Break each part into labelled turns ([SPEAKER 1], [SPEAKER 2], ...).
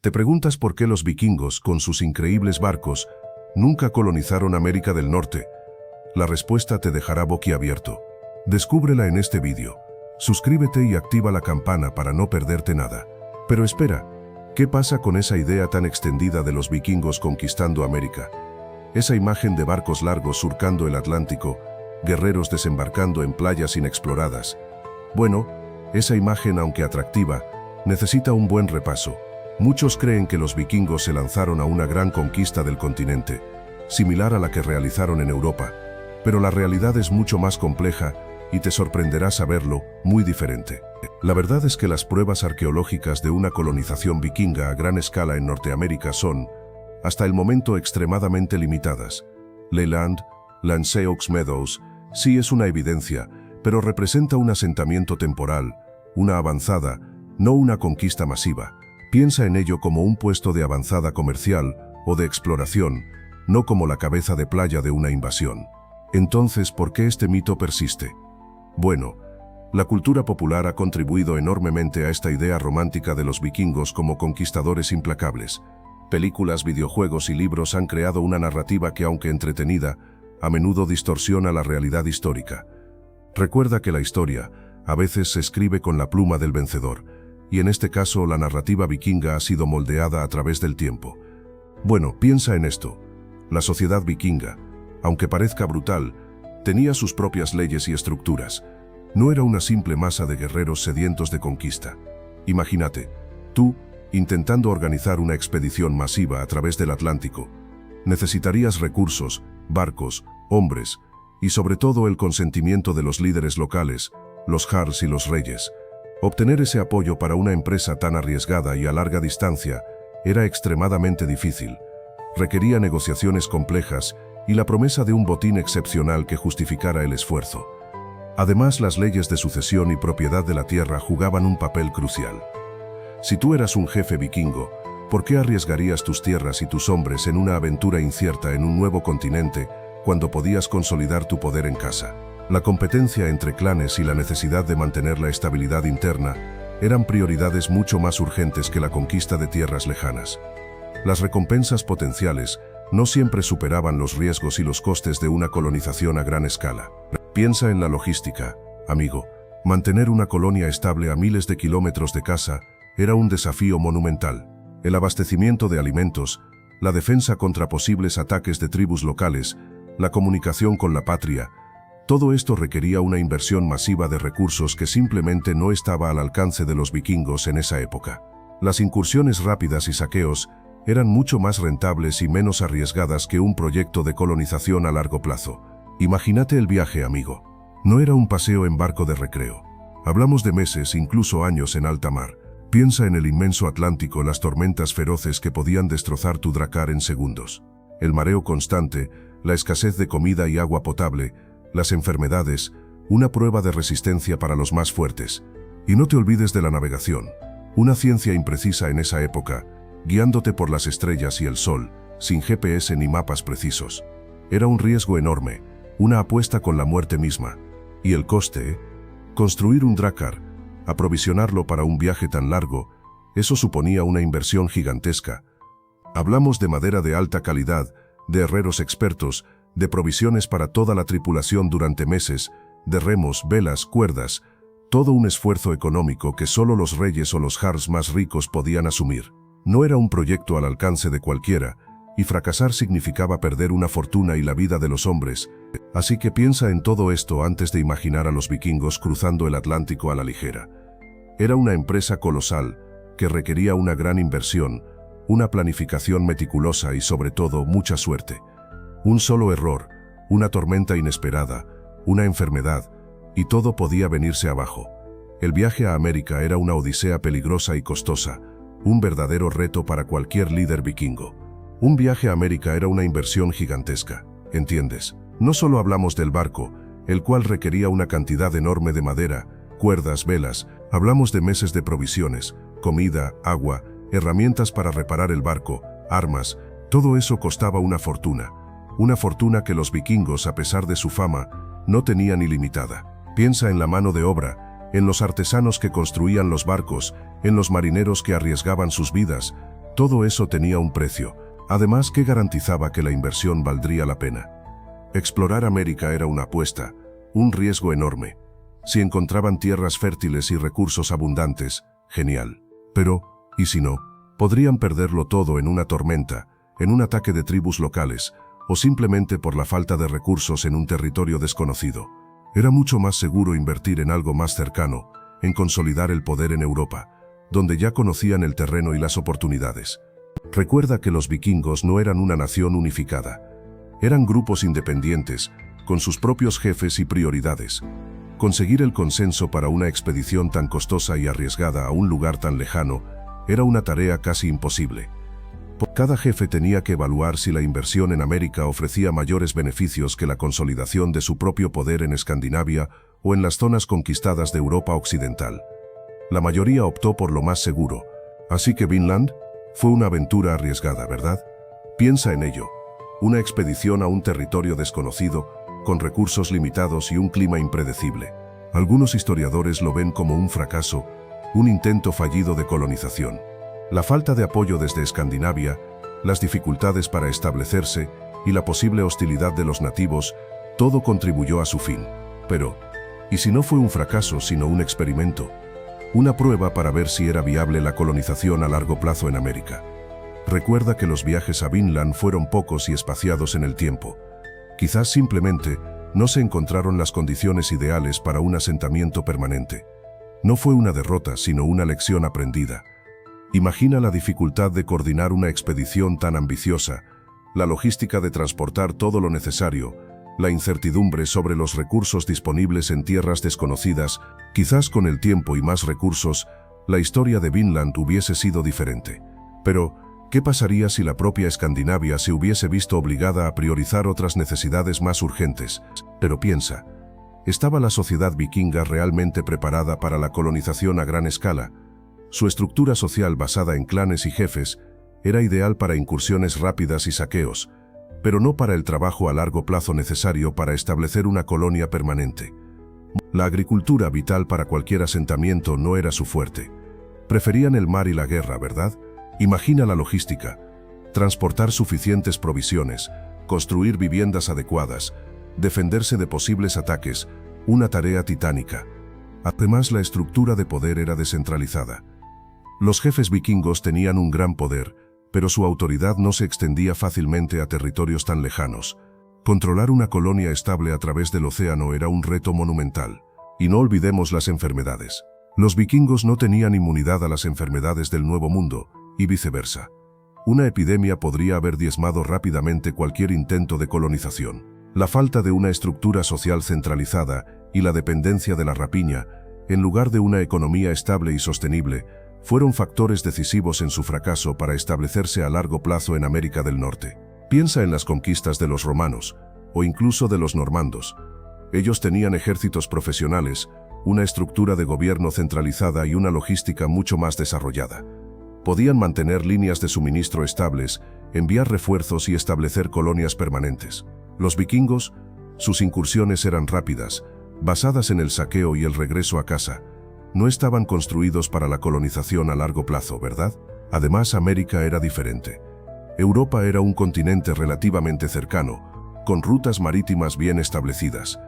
[SPEAKER 1] ¿Te preguntas por qué los vikingos, con sus increíbles barcos, nunca colonizaron América del Norte? La respuesta te dejará boquiabierto. Descúbrela en este vídeo. Suscríbete y activa la campana para no perderte nada. Pero espera, ¿qué pasa con esa idea tan extendida de los vikingos conquistando América? Esa imagen de barcos largos surcando el Atlántico, guerreros desembarcando en playas inexploradas. Bueno, esa imagen, aunque atractiva, necesita un buen repaso. Muchos creen que los vikingos se lanzaron a una gran conquista del continente, similar a la que realizaron en Europa, pero la realidad es mucho más compleja y te sorprenderá saberlo, muy diferente. La verdad es que las pruebas arqueológicas de una colonización vikinga a gran escala en Norteamérica son, hasta el momento, extremadamente limitadas. Leyland, Lanceaux Meadows, sí es una evidencia, pero representa un asentamiento temporal, una avanzada, no una conquista masiva. Piensa en ello como un puesto de avanzada comercial o de exploración, no como la cabeza de playa de una invasión. Entonces, ¿por qué este mito persiste? Bueno, la cultura popular ha contribuido enormemente a esta idea romántica de los vikingos como conquistadores implacables. Películas, videojuegos y libros han creado una narrativa que, aunque entretenida, a menudo distorsiona la realidad histórica. Recuerda que la historia, a veces, se escribe con la pluma del vencedor, y en este caso la narrativa vikinga ha sido moldeada a través del tiempo. Bueno, piensa en esto. La sociedad vikinga, aunque parezca brutal, tenía sus propias leyes y estructuras. No era una simple masa de guerreros sedientos de conquista. Imagínate, tú, intentando organizar una expedición masiva a través del Atlántico. Necesitarías recursos, barcos, hombres, y sobre todo el consentimiento de los líderes locales, los jarls y los reyes. Obtener ese apoyo para una empresa tan arriesgada y a larga distancia era extremadamente difícil. Requería negociaciones complejas y la promesa de un botín excepcional que justificara el esfuerzo. Además, las leyes de sucesión y propiedad de la tierra jugaban un papel crucial. Si tú eras un jefe vikingo, ¿por qué arriesgarías tus tierras y tus hombres en una aventura incierta en un nuevo continente cuando podías consolidar tu poder en casa? La competencia entre clanes y la necesidad de mantener la estabilidad interna eran prioridades mucho más urgentes que la conquista de tierras lejanas. Las recompensas potenciales no siempre superaban los riesgos y los costes de una colonización a gran escala. Piensa en la logística, amigo. Mantener una colonia estable a miles de kilómetros de casa era un desafío monumental. El abastecimiento de alimentos, la defensa contra posibles ataques de tribus locales, la comunicación con la patria, todo esto requería una inversión masiva de recursos que simplemente no estaba al alcance de los vikingos en esa época. Las incursiones rápidas y saqueos eran mucho más rentables y menos arriesgadas que un proyecto de colonización a largo plazo. Imagínate el viaje, amigo. No era un paseo en barco de recreo. Hablamos de meses, incluso años en alta mar. Piensa en el inmenso Atlántico, las tormentas feroces que podían destrozar tu dracar en segundos. El mareo constante, la escasez de comida y agua potable, las enfermedades, una prueba de resistencia para los más fuertes. Y no te olvides de la navegación, una ciencia imprecisa en esa época, guiándote por las estrellas y el sol, sin GPS ni mapas precisos. Era un riesgo enorme, una apuesta con la muerte misma. ¿Y el coste? Construir un drakkar, aprovisionarlo para un viaje tan largo, eso suponía una inversión gigantesca. Hablamos de madera de alta calidad, de herreros expertos, de provisiones para toda la tripulación durante meses, de remos, velas, cuerdas, todo un esfuerzo económico que solo los reyes o los jarls más ricos podían asumir. No era un proyecto al alcance de cualquiera, y fracasar significaba perder una fortuna y la vida de los hombres, así que piensa en todo esto antes de imaginar a los vikingos cruzando el Atlántico a la ligera. Era una empresa colosal, que requería una gran inversión, una planificación meticulosa y sobre todo mucha suerte. Un solo error, una tormenta inesperada, una enfermedad, y todo podía venirse abajo. El viaje a América era una odisea peligrosa y costosa, un verdadero reto para cualquier líder vikingo. Un viaje a América era una inversión gigantesca, ¿entiendes? No solo hablamos del barco, el cual requería una cantidad enorme de madera, cuerdas, velas, hablamos de meses de provisiones, comida, agua, herramientas para reparar el barco, armas, todo eso costaba una fortuna que los vikingos, a pesar de su fama, no tenían ilimitada. Piensa en la mano de obra, en los artesanos que construían los barcos, en los marineros que arriesgaban sus vidas. Todo eso tenía un precio, además que garantizaba que la inversión valdría la pena. Explorar América era una apuesta, un riesgo enorme. Si encontraban tierras fértiles y recursos abundantes, genial. Pero, ¿y si no? Podrían perderlo todo en una tormenta, en un ataque de tribus locales, o simplemente por la falta de recursos en un territorio desconocido. Era mucho más seguro invertir en algo más cercano, en consolidar el poder en Europa, donde ya conocían el terreno y las oportunidades. Recuerda que los vikingos no eran una nación unificada. Eran grupos independientes, con sus propios jefes y prioridades. Conseguir el consenso para una expedición tan costosa y arriesgada a un lugar tan lejano era una tarea casi imposible. Cada jefe tenía que evaluar si la inversión en América ofrecía mayores beneficios que la consolidación de su propio poder en Escandinavia o en las zonas conquistadas de Europa Occidental. La mayoría optó por lo más seguro, así que Vinland fue una aventura arriesgada, ¿verdad? Piensa en ello. Una expedición a un territorio desconocido, con recursos limitados y un clima impredecible. Algunos historiadores lo ven como un fracaso, un intento fallido de colonización. La falta de apoyo desde Escandinavia, las dificultades para establecerse y la posible hostilidad de los nativos, todo contribuyó a su fin. Pero, ¿y si no fue un fracaso sino un experimento? Una prueba para ver si era viable la colonización a largo plazo en América. Recuerda que los viajes a Vinland fueron pocos y espaciados en el tiempo. Quizás simplemente no se encontraron las condiciones ideales para un asentamiento permanente. No fue una derrota, sino una lección aprendida. Imagina la dificultad de coordinar una expedición tan ambiciosa, la logística de transportar todo lo necesario, la incertidumbre sobre los recursos disponibles en tierras desconocidas. Quizás con el tiempo y más recursos, la historia de Vinland hubiese sido diferente. Pero, ¿qué pasaría si la propia Escandinavia se hubiese visto obligada a priorizar otras necesidades más urgentes? Pero piensa, ¿estaba la sociedad vikinga realmente preparada para la colonización a gran escala? Su estructura social basada en clanes y jefes era ideal para incursiones rápidas y saqueos, pero no para el trabajo a largo plazo necesario para establecer una colonia permanente. La agricultura, vital para cualquier asentamiento, no era su fuerte. Preferían el mar y la guerra, ¿verdad? Imagina la logística: transportar suficientes provisiones, construir viviendas adecuadas, defenderse de posibles ataques, una tarea titánica. Además, la estructura de poder era descentralizada. Los jefes vikingos tenían un gran poder, pero su autoridad no se extendía fácilmente a territorios tan lejanos. Controlar una colonia estable a través del océano era un reto monumental. Y no olvidemos las enfermedades. Los vikingos no tenían inmunidad a las enfermedades del Nuevo Mundo, y viceversa. Una epidemia podría haber diezmado rápidamente cualquier intento de colonización. La falta de una estructura social centralizada y la dependencia de la rapiña, en lugar de una economía estable y sostenible, fueron factores decisivos en su fracaso para establecerse a largo plazo en América del Norte. Piensa en las conquistas de los romanos, o incluso de los normandos. Ellos tenían ejércitos profesionales, una estructura de gobierno centralizada y una logística mucho más desarrollada. Podían mantener líneas de suministro estables, enviar refuerzos y establecer colonias permanentes. Los vikingos, sus incursiones eran rápidas, basadas en el saqueo y el regreso a casa. No estaban construidos para la colonización a largo plazo, ¿verdad? Además, América era diferente. Europa era un continente relativamente cercano, con rutas marítimas bien establecidas.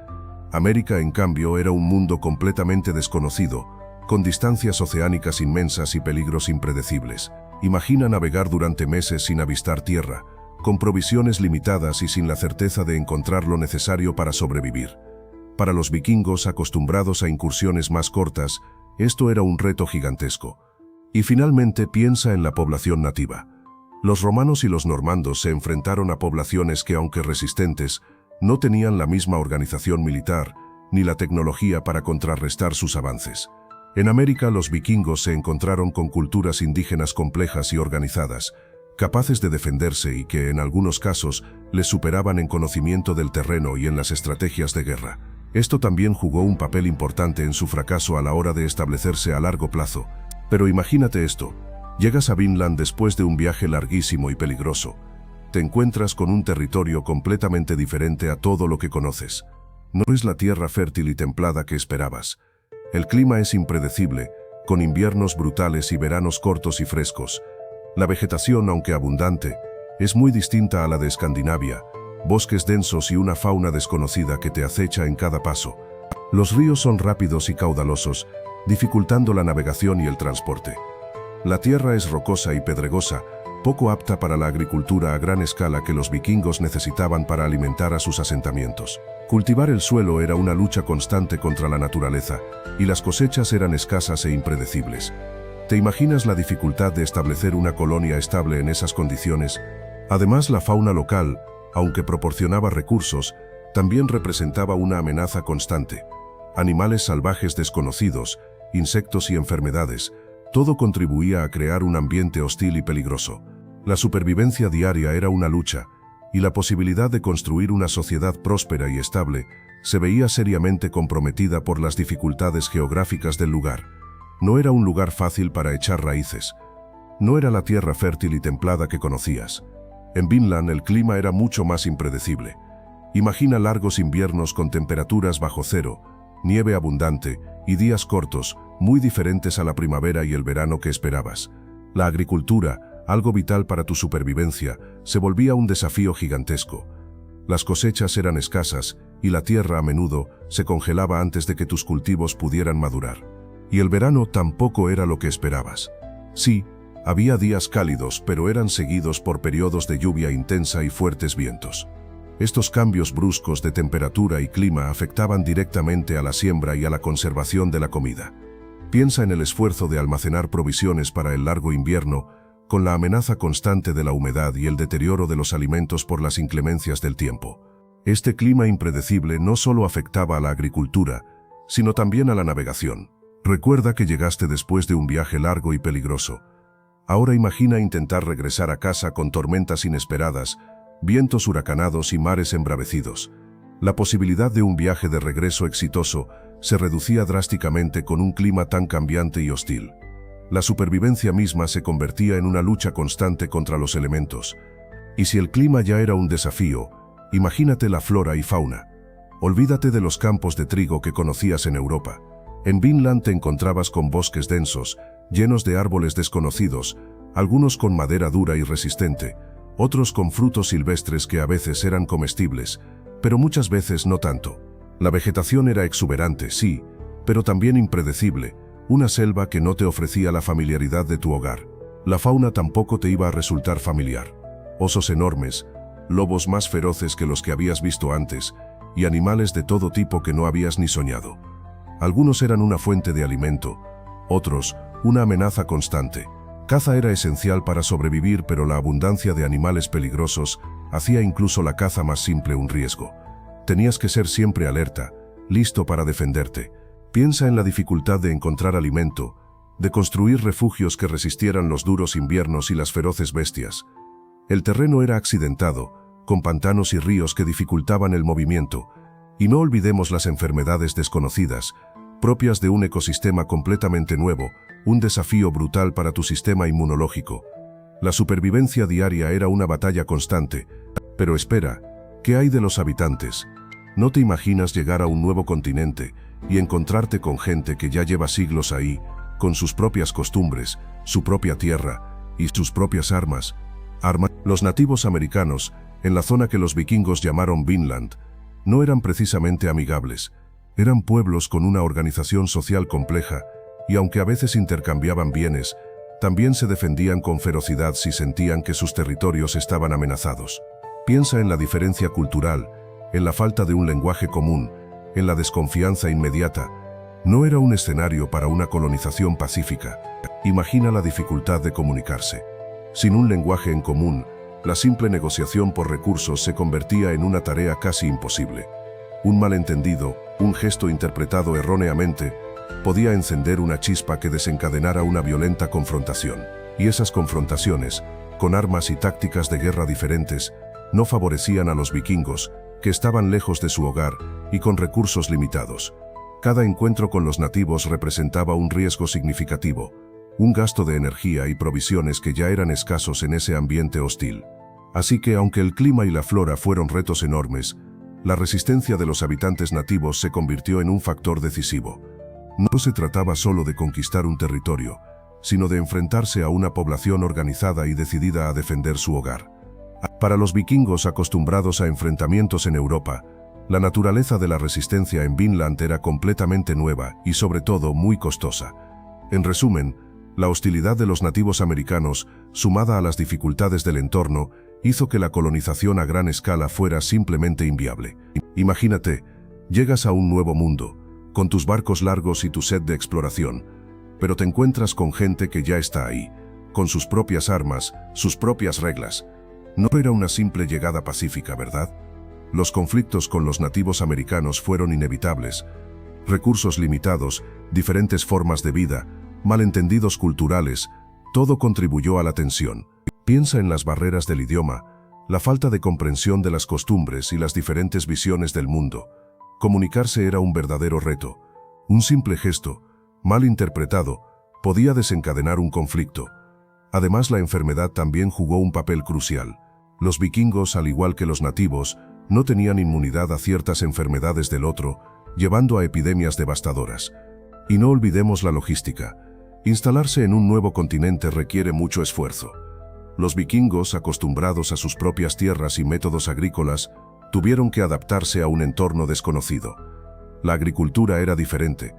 [SPEAKER 1] América, en cambio, era un mundo completamente desconocido, con distancias oceánicas inmensas y peligros impredecibles. Imagina navegar durante meses sin avistar tierra, con provisiones limitadas y sin la certeza de encontrar lo necesario para sobrevivir. Para los vikingos, acostumbrados a incursiones más cortas, esto era un reto gigantesco. Y finalmente, piensa en la población nativa. Los romanos y los normandos se enfrentaron a poblaciones que, aunque resistentes, no tenían la misma organización militar ni la tecnología para contrarrestar sus avances. En América, los vikingos se encontraron con culturas indígenas complejas y organizadas, capaces de defenderse y que, en algunos casos, les superaban en conocimiento del terreno y en las estrategias de guerra. Esto también jugó un papel importante en su fracaso a la hora de establecerse a largo plazo. Pero imagínate esto: llegas a Vinland después de un viaje larguísimo y peligroso. Te encuentras con un territorio completamente diferente a todo lo que conoces. No es la tierra fértil y templada que esperabas. El clima es impredecible, con inviernos brutales y veranos cortos y frescos. La vegetación, aunque abundante, es muy distinta a la de Escandinavia, bosques densos y una fauna desconocida que te acecha en cada paso. Los ríos son rápidos y caudalosos, dificultando la navegación y el transporte. La tierra es rocosa y pedregosa, poco apta para la agricultura a gran escala que los vikingos necesitaban para alimentar a sus asentamientos. Cultivar el suelo era una lucha constante contra la naturaleza, y las cosechas eran escasas e impredecibles. ¿Te imaginas la dificultad de establecer una colonia estable en esas condiciones? Además, la fauna local, aunque proporcionaba recursos, también representaba una amenaza constante. Animales salvajes desconocidos, insectos y enfermedades, todo contribuía a crear un ambiente hostil y peligroso. La supervivencia diaria era una lucha, y la posibilidad de construir una sociedad próspera y estable se veía seriamente comprometida por las dificultades geográficas del lugar. No era un lugar fácil para echar raíces. No era la tierra fértil y templada que conocías. En Vinland el clima era mucho más impredecible. Imagina largos inviernos con temperaturas bajo cero, nieve abundante y días cortos, muy diferentes a la primavera y el verano que esperabas. La agricultura, algo vital para tu supervivencia, se volvía un desafío gigantesco. Las cosechas eran escasas y la tierra a menudo se congelaba antes de que tus cultivos pudieran madurar. Y el verano tampoco era lo que esperabas. Sí, había días cálidos, pero eran seguidos por periodos de lluvia intensa y fuertes vientos. Estos cambios bruscos de temperatura y clima afectaban directamente a la siembra y a la conservación de la comida. Piensa en el esfuerzo de almacenar provisiones para el largo invierno, con la amenaza constante de la humedad y el deterioro de los alimentos por las inclemencias del tiempo. Este clima impredecible no solo afectaba a la agricultura, sino también a la navegación. Recuerda que llegaste después de un viaje largo y peligroso. Ahora imagina intentar regresar a casa con tormentas inesperadas, vientos huracanados y mares embravecidos. La posibilidad de un viaje de regreso exitoso se reducía drásticamente con un clima tan cambiante y hostil. La supervivencia misma se convertía en una lucha constante contra los elementos. Y si el clima ya era un desafío, imagínate la flora y fauna. Olvídate de los campos de trigo que conocías en Europa. En Vinland te encontrabas con bosques densos, llenos de árboles desconocidos, algunos con madera dura y resistente, otros con frutos silvestres que a veces eran comestibles, pero muchas veces no tanto. La vegetación era exuberante, sí, pero también impredecible, una selva que no te ofrecía la familiaridad de tu hogar. La fauna tampoco te iba a resultar familiar. Osos enormes, lobos más feroces que los que habías visto antes, y animales de todo tipo que no habías ni soñado. Algunos eran una fuente de alimento, otros, una amenaza constante. Caza era esencial para sobrevivir, pero la abundancia de animales peligrosos hacía incluso la caza más simple un riesgo. Tenías que ser siempre alerta, listo para defenderte. Piensa en la dificultad de encontrar alimento, de construir refugios que resistieran los duros inviernos y las feroces bestias. El terreno era accidentado, con pantanos y ríos que dificultaban el movimiento, y no olvidemos las enfermedades desconocidas, propias de un ecosistema completamente nuevo, un desafío brutal para tu sistema inmunológico. La supervivencia diaria era una batalla constante. Pero espera, ¿qué hay de los habitantes? ¿No te imaginas llegar a un nuevo continente y encontrarte con gente que ya lleva siglos ahí, con sus propias costumbres, su propia tierra y sus propias armas? Los nativos americanos, en la zona que los vikingos llamaron Vinland, no eran precisamente amigables. Eran pueblos con una organización social compleja, y aunque a veces intercambiaban bienes, también se defendían con ferocidad si sentían que sus territorios estaban amenazados. Piensa en la diferencia cultural, en la falta de un lenguaje común, en la desconfianza inmediata. No era un escenario para una colonización pacífica. Imagina la dificultad de comunicarse. Sin un lenguaje en común, la simple negociación por recursos se convertía en una tarea casi imposible. Un malentendido, un gesto interpretado erróneamente, podía encender una chispa que desencadenara una violenta confrontación. Y esas confrontaciones, con armas y tácticas de guerra diferentes, no favorecían a los vikingos, que estaban lejos de su hogar y con recursos limitados. Cada encuentro con los nativos representaba un riesgo significativo, un gasto de energía y provisiones que ya eran escasos en ese ambiente hostil. Así que, aunque el clima y la flora fueron retos enormes, la resistencia de los habitantes nativos se convirtió en un factor decisivo. No se trataba solo de conquistar un territorio, sino de enfrentarse a una población organizada y decidida a defender su hogar. Para los vikingos acostumbrados a enfrentamientos en Europa, la naturaleza de la resistencia en Vinland era completamente nueva y sobre todo muy costosa. En resumen, la hostilidad de los nativos americanos, sumada a las dificultades del entorno, hizo que la colonización a gran escala fuera simplemente inviable. Imagínate, llegas a un nuevo mundo, con tus barcos largos y tu sed de exploración, pero te encuentras con gente que ya está ahí, con sus propias armas, sus propias reglas. No era una simple llegada pacífica, ¿verdad? Los conflictos con los nativos americanos fueron inevitables. Recursos limitados, diferentes formas de vida, malentendidos culturales, todo contribuyó a la tensión. Piensa en las barreras del idioma, la falta de comprensión de las costumbres y las diferentes visiones del mundo. Comunicarse era un verdadero reto. Un simple gesto, mal interpretado, podía desencadenar un conflicto. Además, la enfermedad también jugó un papel crucial. Los vikingos, al igual que los nativos, no tenían inmunidad a ciertas enfermedades del otro, llevando a epidemias devastadoras. Y no olvidemos la logística. Instalarse en un nuevo continente requiere mucho esfuerzo. Los vikingos, acostumbrados a sus propias tierras y métodos agrícolas, tuvieron que adaptarse a un entorno desconocido. La agricultura era diferente,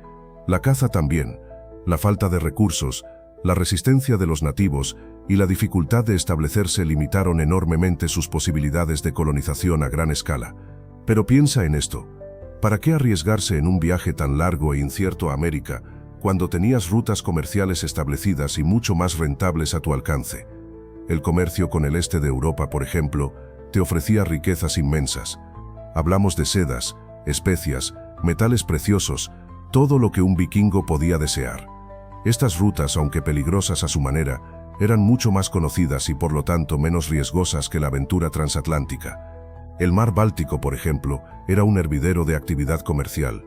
[SPEAKER 1] la caza también, la falta de recursos, la resistencia de los nativos y la dificultad de establecerse limitaron enormemente sus posibilidades de colonización a gran escala. Pero piensa en esto. ¿Para qué arriesgarse en un viaje tan largo e incierto a América, cuando tenías rutas comerciales establecidas y mucho más rentables a tu alcance? El comercio con el este de Europa, por ejemplo, te ofrecía riquezas inmensas. Hablamos de sedas, especias, metales preciosos, todo lo que un vikingo podía desear. Estas rutas, aunque peligrosas a su manera, eran mucho más conocidas y por lo tanto menos riesgosas que la aventura transatlántica. El mar Báltico, por ejemplo, era un hervidero de actividad comercial.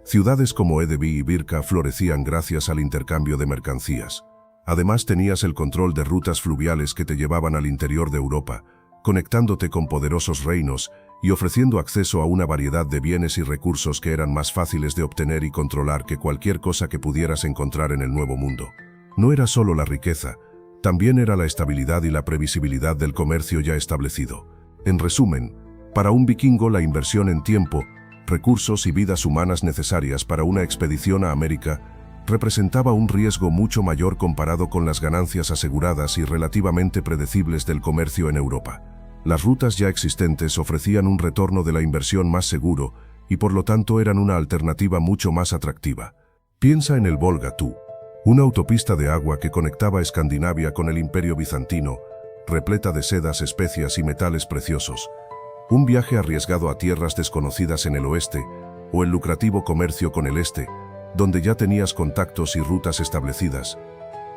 [SPEAKER 1] Ciudades como Edeby y Birka florecían gracias al intercambio de mercancías. Además, tenías el control de rutas fluviales que te llevaban al interior de Europa, conectándote con poderosos reinos y ofreciendo acceso a una variedad de bienes y recursos que eran más fáciles de obtener y controlar que cualquier cosa que pudieras encontrar en el Nuevo Mundo. No era solo la riqueza, también era la estabilidad y la previsibilidad del comercio ya establecido. En resumen, para un vikingo la inversión en tiempo, recursos y vidas humanas necesarias para una expedición a América representaba un riesgo mucho mayor comparado con las ganancias aseguradas y relativamente predecibles del comercio en Europa. Las rutas ya existentes ofrecían un retorno de la inversión más seguro y por lo tanto eran una alternativa mucho más atractiva. Piensa en el Volga tú, una autopista de agua que conectaba Escandinavia con el Imperio Bizantino, repleta de sedas, especias y metales preciosos. Un viaje arriesgado a tierras desconocidas en el oeste, o el lucrativo comercio con el este, donde ya tenías contactos y rutas establecidas.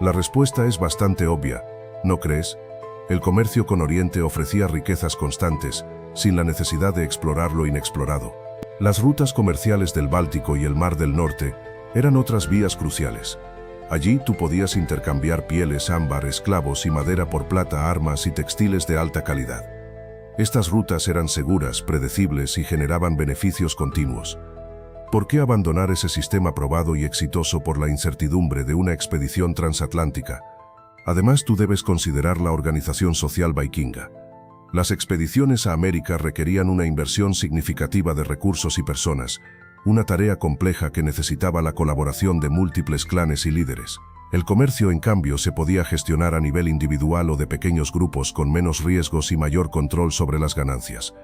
[SPEAKER 1] La respuesta es bastante obvia, ¿no crees? El comercio con Oriente ofrecía riquezas constantes, sin la necesidad de explorar lo inexplorado. Las rutas comerciales del Báltico y el Mar del Norte eran otras vías cruciales. Allí tú podías intercambiar pieles, ámbar, esclavos y madera por plata, armas y textiles de alta calidad. Estas rutas eran seguras, predecibles y generaban beneficios continuos. ¿Por qué abandonar ese sistema probado y exitoso por la incertidumbre de una expedición transatlántica? Además, tú debes considerar la organización social vikinga. Las expediciones a América requerían una inversión significativa de recursos y personas, una tarea compleja que necesitaba la colaboración de múltiples clanes y líderes. El comercio, en cambio, se podía gestionar a nivel individual o de pequeños grupos con menos riesgos y mayor control sobre las ganancias.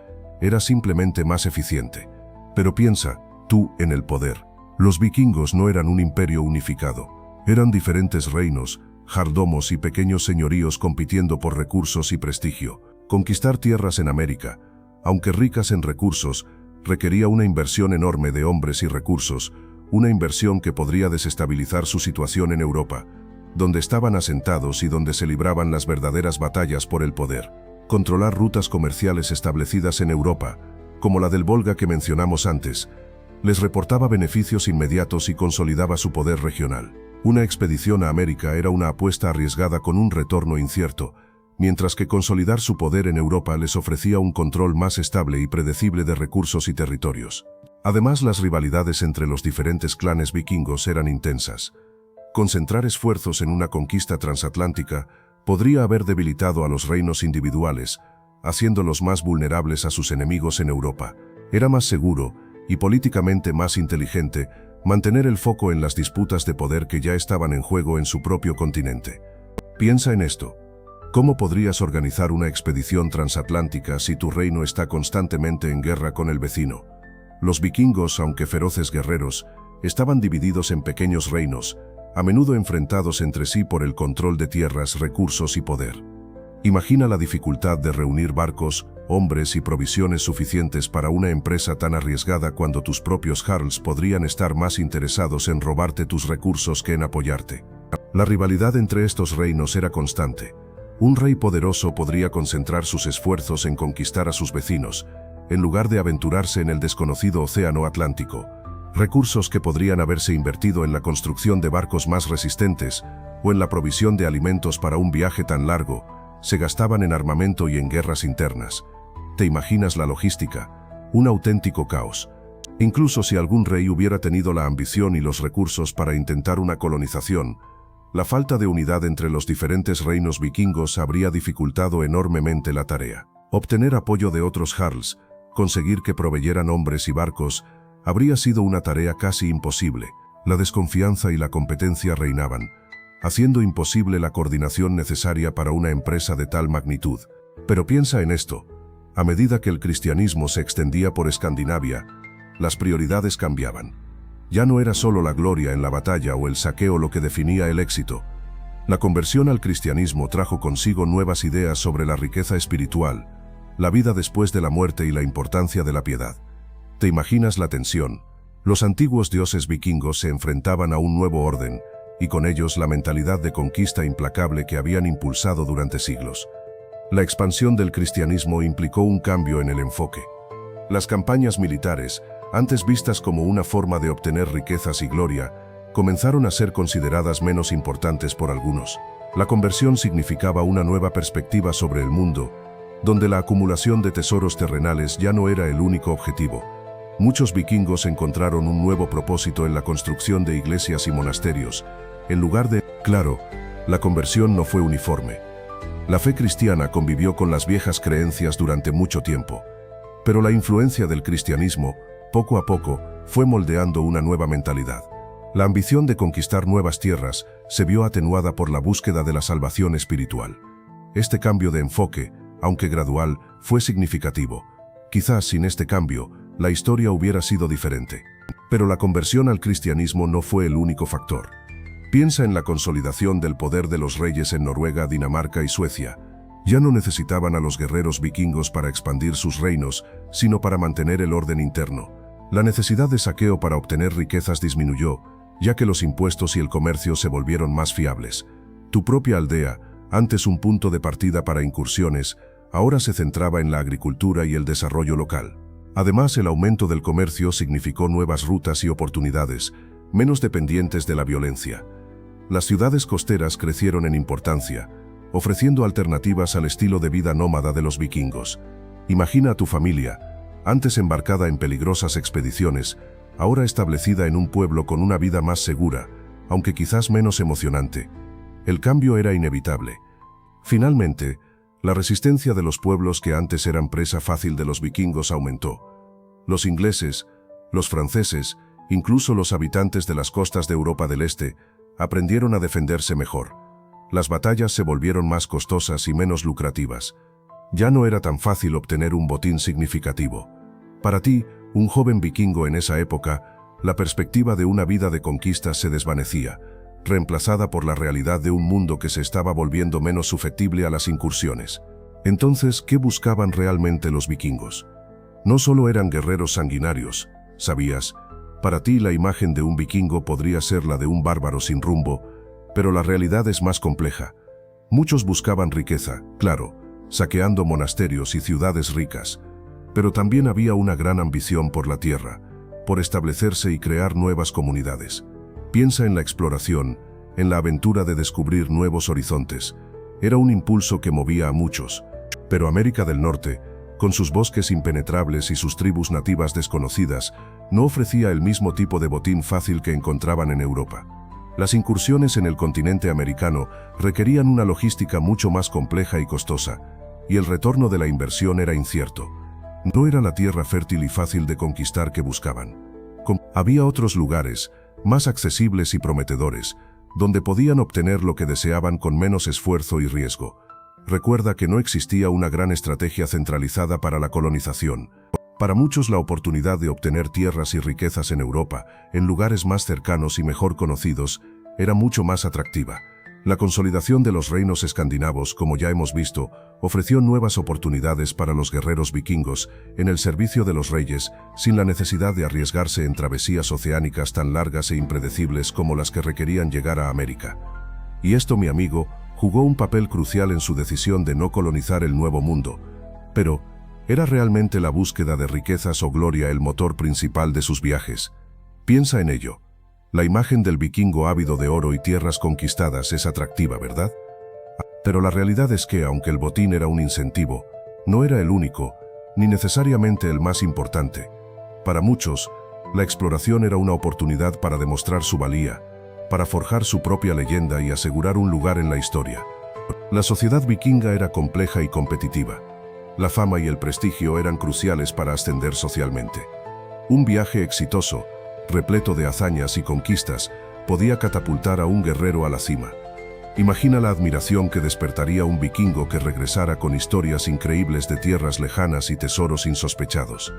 [SPEAKER 1] Era simplemente más eficiente. Pero piensa, tú, en el poder. Los vikingos no eran un imperio unificado. Eran diferentes reinos, jardomos y pequeños señoríos compitiendo por recursos y prestigio. Conquistar tierras en América, aunque ricas en recursos, requería una inversión enorme de hombres y recursos, una inversión que podría desestabilizar su situación en Europa, donde estaban asentados y donde se libraban las verdaderas batallas por el poder. Controlar rutas comerciales establecidas en Europa, como la del Volga que mencionamos antes, les reportaba beneficios inmediatos y consolidaba su poder regional. Una expedición a América era una apuesta arriesgada con un retorno incierto, mientras que consolidar su poder en Europa les ofrecía un control más estable y predecible de recursos y territorios. Además, las rivalidades entre los diferentes clanes vikingos eran intensas. Concentrar esfuerzos en una conquista transatlántica podría haber debilitado a los reinos individuales, haciéndolos más vulnerables a sus enemigos en Europa. Era más seguro, y políticamente más inteligente, mantener el foco en las disputas de poder que ya estaban en juego en su propio continente. Piensa en esto. ¿Cómo podrías organizar una expedición transatlántica si tu reino está constantemente en guerra con el vecino? Los vikingos, aunque feroces guerreros, estaban divididos en pequeños reinos, a menudo enfrentados entre sí por el control de tierras, recursos y poder. Imagina la dificultad de reunir barcos, hombres y provisiones suficientes para una empresa tan arriesgada cuando tus propios jarls podrían estar más interesados en robarte tus recursos que en apoyarte. La rivalidad entre estos reinos era constante. Un rey poderoso podría concentrar sus esfuerzos en conquistar a sus vecinos, en lugar de aventurarse en el desconocido océano Atlántico. Recursos que podrían haberse invertido en la construcción de barcos más resistentes o en la provisión de alimentos para un viaje tan largo, se gastaban en armamento y en guerras internas. ¿Te imaginas la logística? Un auténtico caos. Incluso si algún rey hubiera tenido la ambición y los recursos para intentar una colonización, la falta de unidad entre los diferentes reinos vikingos habría dificultado enormemente la tarea. Obtener apoyo de otros jarls, conseguir que proveyeran hombres y barcos, habría sido una tarea casi imposible. La desconfianza y la competencia reinaban, haciendo imposible la coordinación necesaria para una empresa de tal magnitud. Pero piensa en esto. A medida que el cristianismo se extendía por Escandinavia, las prioridades cambiaban. Ya no era solo la gloria en la batalla o el saqueo lo que definía el éxito. La conversión al cristianismo trajo consigo nuevas ideas sobre la riqueza espiritual, la vida después de la muerte y la importancia de la piedad. ¿Te imaginas la tensión? Los antiguos dioses vikingos se enfrentaban a un nuevo orden, y con ellos la mentalidad de conquista implacable que habían impulsado durante siglos. La expansión del cristianismo implicó un cambio en el enfoque. Las campañas militares, antes vistas como una forma de obtener riquezas y gloria, comenzaron a ser consideradas menos importantes por algunos. La conversión significaba una nueva perspectiva sobre el mundo, donde la acumulación de tesoros terrenales ya no era el único objetivo. Muchos vikingos encontraron un nuevo propósito en la construcción de iglesias y monasterios, en lugar de... Claro, la conversión no fue uniforme. La fe cristiana convivió con las viejas creencias durante mucho tiempo, pero la influencia del cristianismo, poco a poco, fue moldeando una nueva mentalidad. La ambición de conquistar nuevas tierras se vio atenuada por la búsqueda de la salvación espiritual. Este cambio de enfoque, aunque gradual, fue significativo. Quizás sin este cambio, la historia hubiera sido diferente. Pero la conversión al cristianismo no fue el único factor. Piensa en la consolidación del poder de los reyes en Noruega, Dinamarca y Suecia. Ya no necesitaban a los guerreros vikingos para expandir sus reinos, sino para mantener el orden interno. La necesidad de saqueo para obtener riquezas disminuyó, ya que los impuestos y el comercio se volvieron más fiables. Tu propia aldea, antes un punto de partida para incursiones, ahora se centraba en la agricultura y el desarrollo local. Además, el aumento del comercio significó nuevas rutas y oportunidades, menos dependientes de la violencia. Las ciudades costeras crecieron en importancia, ofreciendo alternativas al estilo de vida nómada de los vikingos. Imagina a tu familia, antes embarcada en peligrosas expediciones, ahora establecida en un pueblo con una vida más segura, aunque quizás menos emocionante. El cambio era inevitable. Finalmente, la resistencia de los pueblos que antes eran presa fácil de los vikingos aumentó. Los ingleses, los franceses, incluso los habitantes de las costas de Europa del Este, aprendieron a defenderse mejor. Las batallas se volvieron más costosas y menos lucrativas. Ya no era tan fácil obtener un botín significativo. Para ti, un joven vikingo en esa época, la perspectiva de una vida de conquista se desvanecía, reemplazada por la realidad de un mundo que se estaba volviendo menos susceptible a las incursiones. Entonces, ¿qué buscaban realmente los vikingos? No solo eran guerreros sanguinarios, ¿sabías? Para ti la imagen de un vikingo podría ser la de un bárbaro sin rumbo, pero la realidad es más compleja. Muchos buscaban riqueza, claro, saqueando monasterios y ciudades ricas, pero también había una gran ambición por la tierra, por establecerse y crear nuevas comunidades. Piensa en la exploración, en la aventura de descubrir nuevos horizontes. Era un impulso que movía a muchos. Pero América del Norte, con sus bosques impenetrables y sus tribus nativas desconocidas, no ofrecía el mismo tipo de botín fácil que encontraban en Europa. Las incursiones en el continente americano requerían una logística mucho más compleja y costosa, y el retorno de la inversión era incierto. No era la tierra fértil y fácil de conquistar que buscaban. Había otros lugares, más accesibles y prometedores, donde podían obtener lo que deseaban con menos esfuerzo y riesgo. Recuerda que no existía una gran estrategia centralizada para la colonización. Para muchos la oportunidad de obtener tierras y riquezas en Europa, en lugares más cercanos y mejor conocidos, era mucho más atractiva. La consolidación de los reinos escandinavos, como ya hemos visto, ofreció nuevas oportunidades para los guerreros vikingos en el servicio de los reyes, sin la necesidad de arriesgarse en travesías oceánicas tan largas e impredecibles como las que requerían llegar a América. Y esto, mi amigo, jugó un papel crucial en su decisión de no colonizar el Nuevo Mundo. Pero, ¿era realmente la búsqueda de riquezas o gloria el motor principal de sus viajes? Piensa en ello. La imagen del vikingo ávido de oro y tierras conquistadas es atractiva, ¿verdad? Pero la realidad es que, aunque el botín era un incentivo, no era el único, ni necesariamente el más importante. Para muchos, la exploración era una oportunidad para demostrar su valía, para forjar su propia leyenda y asegurar un lugar en la historia. La sociedad vikinga era compleja y competitiva. La fama y el prestigio eran cruciales para ascender socialmente. Un viaje exitoso, repleto de hazañas y conquistas, podía catapultar a un guerrero a la cima. Imagina la admiración que despertaría un vikingo que regresara con historias increíbles de tierras lejanas y tesoros insospechados.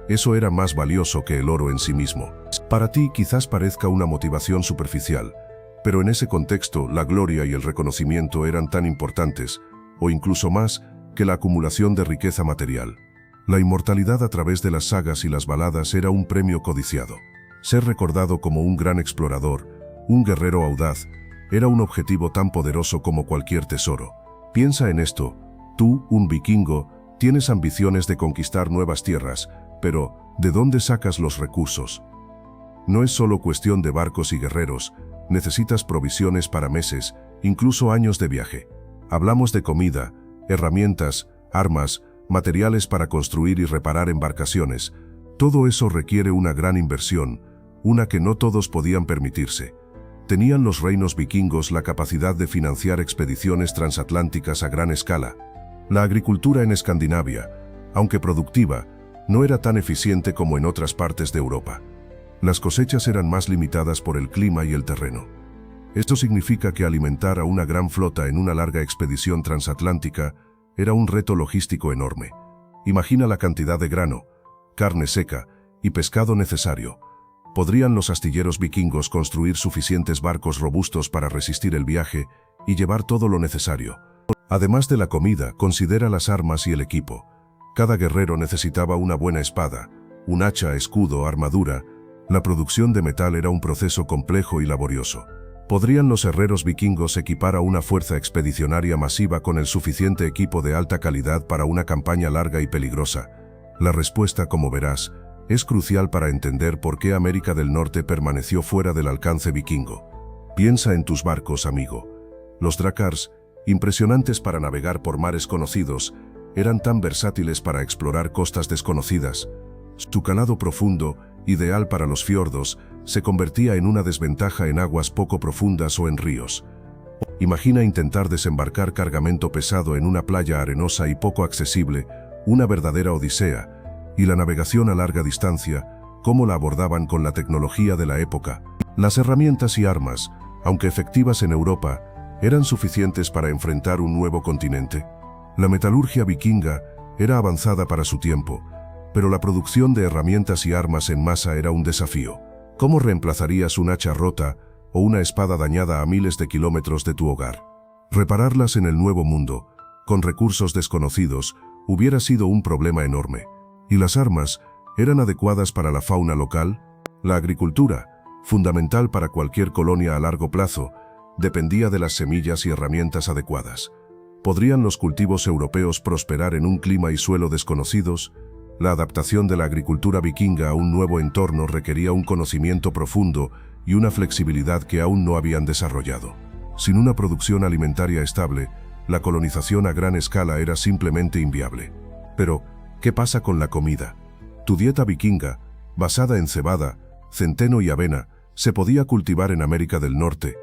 [SPEAKER 1] Eso era más valioso que el oro en sí mismo. Para ti quizás parezca una motivación superficial, pero en ese contexto la gloria y el reconocimiento eran tan importantes, o incluso más, que la acumulación de riqueza material. La inmortalidad a través de las sagas y las baladas era un premio codiciado. Ser recordado como un gran explorador, un guerrero audaz, era un objetivo tan poderoso como cualquier tesoro. Piensa en esto. Tú, un vikingo, tienes ambiciones de conquistar nuevas tierras, pero ¿de dónde sacas los recursos? No es solo cuestión de barcos y guerreros, necesitas provisiones para meses, incluso años de viaje. Hablamos de comida, herramientas, armas, materiales para construir y reparar embarcaciones. Todo eso requiere una gran inversión, una que no todos podían permitirse. ¿Tenían los reinos vikingos la capacidad de financiar expediciones transatlánticas a gran escala? La agricultura en Escandinavia, aunque productiva, no era tan eficiente como en otras partes de Europa. Las cosechas eran más limitadas por el clima y el terreno. Esto significa que alimentar a una gran flota en una larga expedición transatlántica era un reto logístico enorme. Imagina la cantidad de grano, carne seca y pescado necesario. ¿Podrían los astilleros vikingos construir suficientes barcos robustos para resistir el viaje y llevar todo lo necesario? Además de la comida, considera las armas y el equipo. Cada guerrero necesitaba una buena espada, un hacha, escudo, armadura. La producción de metal era un proceso complejo y laborioso. ¿Podrían los herreros vikingos equipar a una fuerza expedicionaria masiva con el suficiente equipo de alta calidad para una campaña larga y peligrosa? La respuesta, como verás, es crucial para entender por qué América del Norte permaneció fuera del alcance vikingo. Piensa en tus barcos, amigo. Los drakars, impresionantes para navegar por mares conocidos, eran tan versátiles para explorar costas desconocidas. Su calado profundo, ideal para los fiordos, se convertía en una desventaja en aguas poco profundas o en ríos. Imagina intentar desembarcar cargamento pesado en una playa arenosa y poco accesible, una verdadera odisea, y la navegación a larga distancia, cómo la abordaban con la tecnología de la época. Las herramientas y armas, aunque efectivas en Europa, ¿eran suficientes para enfrentar un nuevo continente? La metalurgia vikinga era avanzada para su tiempo, pero la producción de herramientas y armas en masa era un desafío. ¿Cómo reemplazarías un hacha rota o una espada dañada a miles de kilómetros de tu hogar? Repararlas en el Nuevo Mundo, con recursos desconocidos, hubiera sido un problema enorme. ¿Y las armas eran adecuadas para la fauna local? La agricultura, fundamental para cualquier colonia a largo plazo, dependía de las semillas y herramientas adecuadas. ¿Podrían los cultivos europeos prosperar en un clima y suelo desconocidos? La adaptación de la agricultura vikinga a un nuevo entorno requería un conocimiento profundo y una flexibilidad que aún no habían desarrollado. Sin una producción alimentaria estable, la colonización a gran escala era simplemente inviable. Pero, ¿qué pasa con la comida? Tu dieta vikinga, basada en cebada, centeno y avena, Se podía cultivar en América del Norte.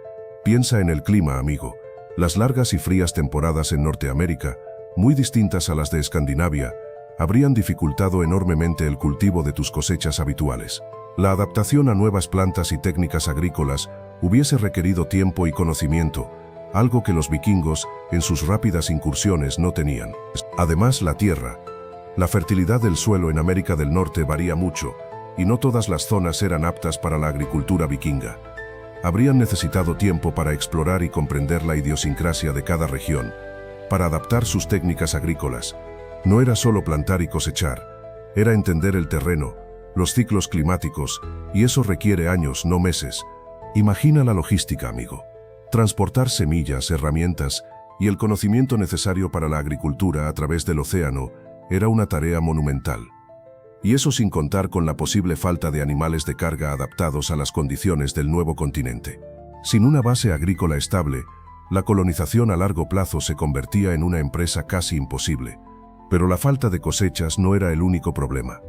[SPEAKER 1] Piensa en el clima, amigo. Las largas y frías temporadas en Norteamérica, muy distintas a las de Escandinavia, habrían dificultado enormemente el cultivo de tus cosechas habituales. La adaptación a nuevas plantas y técnicas agrícolas hubiese requerido tiempo y conocimiento, algo que los vikingos, en sus rápidas incursiones, no tenían. Además, la tierra. La fertilidad del suelo en América del Norte varía mucho, y no todas las zonas eran aptas para la agricultura vikinga. Habrían necesitado tiempo para explorar y comprender la idiosincrasia de cada región, para adaptar sus técnicas agrícolas. No era solo plantar y cosechar, era entender el terreno, los ciclos climáticos, y eso requiere años, no meses. Imagina la logística, amigo. Transportar semillas, herramientas y el conocimiento necesario para la agricultura a través del océano era una tarea monumental. Y eso sin contar con la posible falta de animales de carga adaptados a las condiciones del nuevo continente. Sin una base agrícola estable, la colonización a largo plazo se convertía en una empresa casi imposible. Pero la falta de cosechas no era el único problema.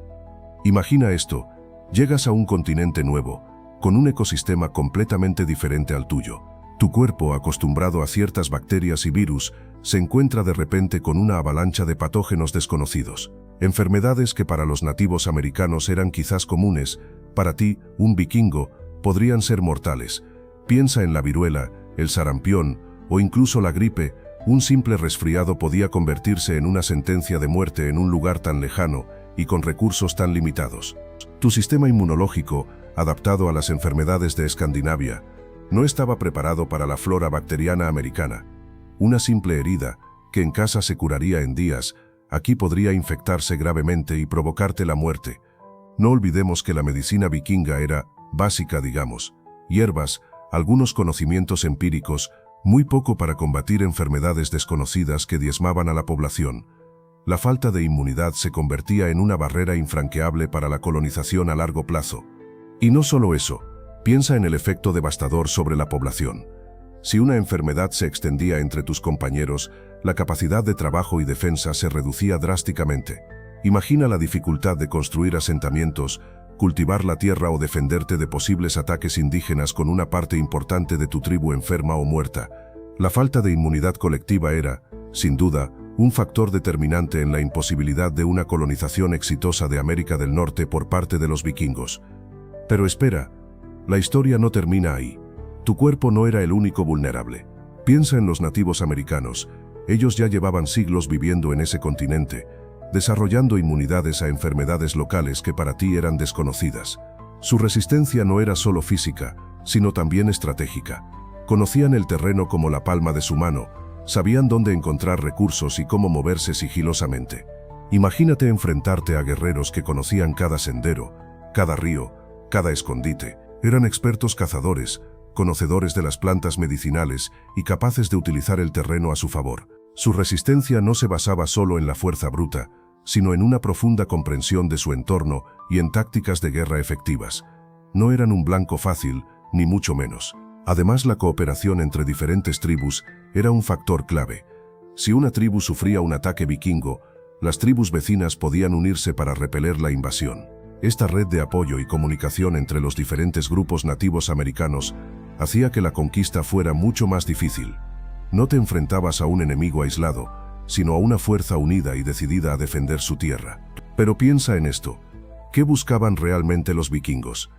[SPEAKER 1] Imagina esto, llegas a un continente nuevo, con un ecosistema completamente diferente al tuyo. Tu cuerpo, acostumbrado a ciertas bacterias y virus, se encuentra de repente con una avalancha de patógenos desconocidos. Enfermedades que para los nativos americanos eran quizás comunes, para ti, un vikingo, podrían ser mortales. Piensa en la viruela, el sarampión o incluso la gripe. Un simple resfriado podía convertirse en una sentencia de muerte en un lugar tan lejano y con recursos tan limitados. Tu sistema inmunológico, adaptado a las enfermedades de Escandinavia, no estaba preparado para la flora bacteriana americana. Una simple herida, que en casa se curaría en días, aquí podría infectarse gravemente y provocarte la muerte. No olvidemos que la medicina vikinga era básica, digamos. Hierbas, algunos conocimientos empíricos, muy poco para combatir enfermedades desconocidas que diezmaban a la población. La falta de inmunidad se convertía en una barrera infranqueable para la colonización a largo plazo. Y no solo eso, piensa en el efecto devastador sobre la población. Si una enfermedad se extendía entre tus compañeros, la capacidad de trabajo y defensa se reducía drásticamente. Imagina la dificultad de construir asentamientos, cultivar la tierra o defenderte de posibles ataques indígenas con una parte importante de tu tribu enferma o muerta. La falta de inmunidad colectiva era, sin duda, un factor determinante en la imposibilidad de una colonización exitosa de América del Norte por parte de los vikingos. Pero espera, la historia no termina ahí. Tu cuerpo no era el único vulnerable. Piensa en los nativos americanos. Ellos ya llevaban siglos viviendo en ese continente, desarrollando inmunidades a enfermedades locales que para ti eran desconocidas. Su resistencia no era solo física, sino también estratégica. Conocían el terreno como la palma de su mano, sabían dónde encontrar recursos y cómo moverse sigilosamente. Imagínate enfrentarte a guerreros que conocían cada sendero, cada río, cada escondite. Eran expertos cazadores, conocedores de las plantas medicinales y capaces de utilizar el terreno a su favor. Su resistencia no se basaba solo en la fuerza bruta, sino en una profunda comprensión de su entorno y en tácticas de guerra efectivas. No eran un blanco fácil, ni mucho menos. Además, la cooperación entre diferentes tribus era un factor clave. Si una tribu sufría un ataque vikingo, las tribus vecinas podían unirse para repeler la invasión. Esta red de apoyo y comunicación entre los diferentes grupos nativos americanos hacía que la conquista fuera mucho más difícil. No te enfrentabas a un enemigo aislado, sino a una fuerza unida y decidida a defender su tierra. Pero piensa en esto. ¿Qué buscaban realmente los vikingos?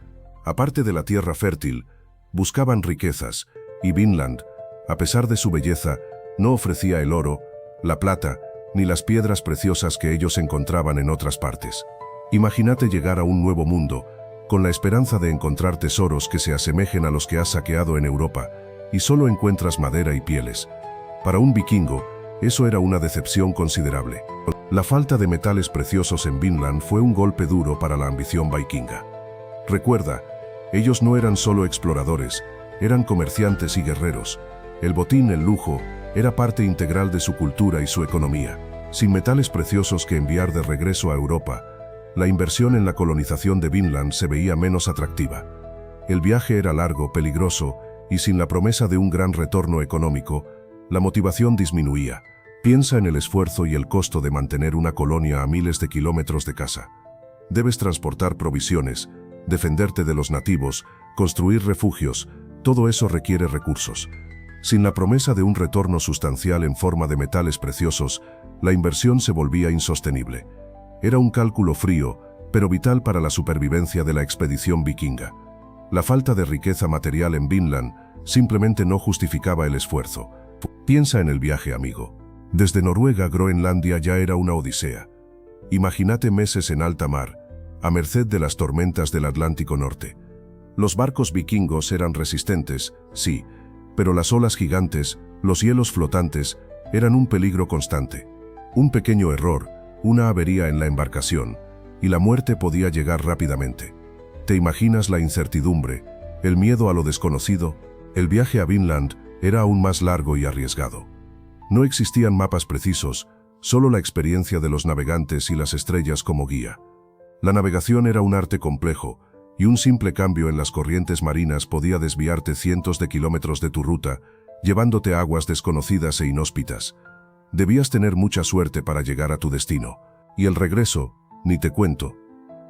[SPEAKER 1] Aparte de la tierra fértil, buscaban riquezas, y Vinland, a pesar de su belleza, no ofrecía el oro, la plata, ni las piedras preciosas que ellos encontraban en otras partes. Imagínate llegar a un nuevo mundo, con la esperanza de encontrar tesoros que se asemejen a los que has saqueado en Europa, y solo encuentras madera y pieles. Para un vikingo, eso era una decepción considerable. La falta de metales preciosos en Vinland fue un golpe duro para la ambición vikinga. Recuerda, ellos no eran solo exploradores, eran comerciantes y guerreros. El botín, el lujo, era parte integral de su cultura y su economía. Sin metales preciosos que enviar de regreso a Europa, la inversión en la colonización de Vinland se veía menos atractiva. El viaje era largo, peligroso, y sin la promesa de un gran retorno económico, la motivación disminuía. Piensa en el esfuerzo y el costo de mantener una colonia a miles de kilómetros de casa. Debes transportar provisiones, defenderte de los nativos, construir refugios, todo eso requiere recursos. Sin la promesa de un retorno sustancial en forma de metales preciosos, la inversión se volvía insostenible. Era un cálculo frío, pero vital para la supervivencia de la expedición vikinga. La falta de riqueza material en Vinland simplemente no justificaba el esfuerzo. Piensa en el viaje, amigo. Desde Noruega a Groenlandia ya era una odisea. Imagínate meses en alta mar, a merced de las tormentas del Atlántico Norte. Los barcos vikingos eran resistentes, sí, pero las olas gigantes, los hielos flotantes, eran un peligro constante. Un pequeño error, una avería en la embarcación, y la muerte podía llegar rápidamente. ¿Te imaginas la incertidumbre, el miedo a lo desconocido? El viaje a Vinland era aún más largo y arriesgado. No existían mapas precisos, solo la experiencia de los navegantes y las estrellas como guía. La navegación era un arte complejo, y un simple cambio en las corrientes marinas podía desviarte cientos de kilómetros de tu ruta, llevándote a aguas desconocidas e inhóspitas. Debías tener mucha suerte para llegar a tu destino. Y el regreso, ni te cuento.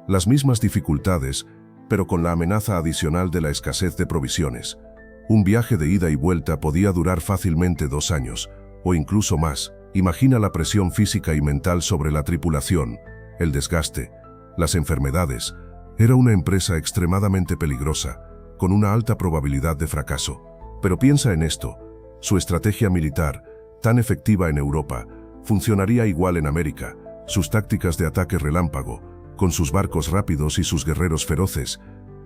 [SPEAKER 1] Las mismas dificultades, pero con la amenaza adicional de la escasez de provisiones. Un viaje de ida y vuelta podía durar fácilmente 2 años, o incluso más. Imagina la presión física y mental sobre la tripulación, el desgaste, las enfermedades. Era una empresa extremadamente peligrosa, con una alta probabilidad de fracaso. Pero piensa en esto, su estrategia militar, tan efectiva en Europa, funcionaría igual en América. Sus tácticas de ataque relámpago, con sus barcos rápidos y sus guerreros feroces,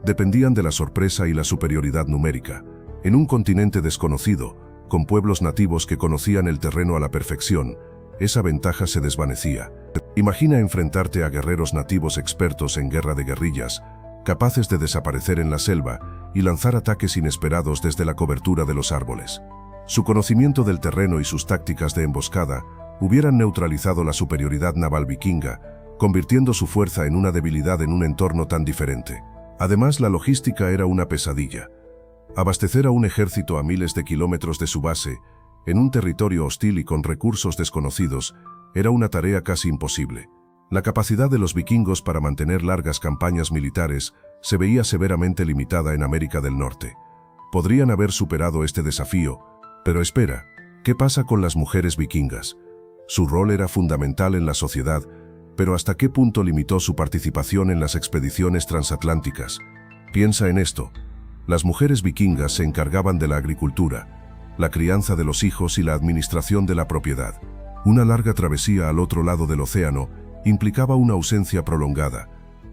[SPEAKER 1] dependían de la sorpresa y la superioridad numérica. En un continente desconocido, con pueblos nativos que conocían el terreno a la perfección, esa ventaja se desvanecía. Imagina enfrentarte a guerreros nativos expertos en guerra de guerrillas, capaces de desaparecer en la selva y lanzar ataques inesperados desde la cobertura de los árboles. Su conocimiento del terreno y sus tácticas de emboscada hubieran neutralizado la superioridad naval vikinga, convirtiendo su fuerza en una debilidad en un entorno tan diferente. Además, la logística era una pesadilla. Abastecer a un ejército a miles de kilómetros de su base, en un territorio hostil y con recursos desconocidos, era una tarea casi imposible. La capacidad de los vikingos para mantener largas campañas militares se veía severamente limitada en América del Norte. Podrían haber superado este desafío, pero espera, ¿qué pasa con las mujeres vikingas? Su rol era fundamental en la sociedad, pero ¿hasta qué punto limitó su participación en las expediciones transatlánticas? Piensa en esto. Las mujeres vikingas se encargaban de la agricultura, la crianza de los hijos y la administración de la propiedad. Una larga travesía al otro lado del océano implicaba una ausencia prolongada,